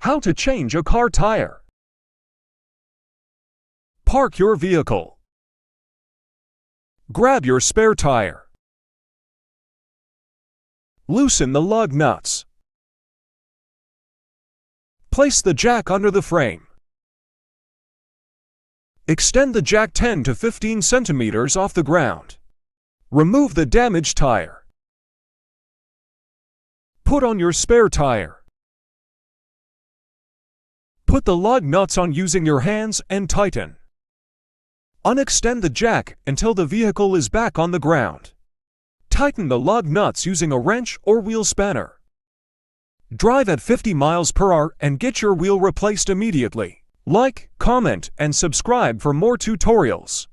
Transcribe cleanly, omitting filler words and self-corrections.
How to change a car tire. Park your vehicle. Grab your spare tire. Loosen the lug nuts. Place the jack under the frame. Extend the jack 10 to 15 centimeters off the ground. Remove the damaged tire. Put on your spare tire. Put the lug nuts on using your hands and tighten. Unextend the jack until the vehicle is back on the ground. Tighten the lug nuts using a wrench or wheel spanner. Drive at 50 miles per hour and get your wheel replaced immediately. Like, comment, and subscribe for more tutorials.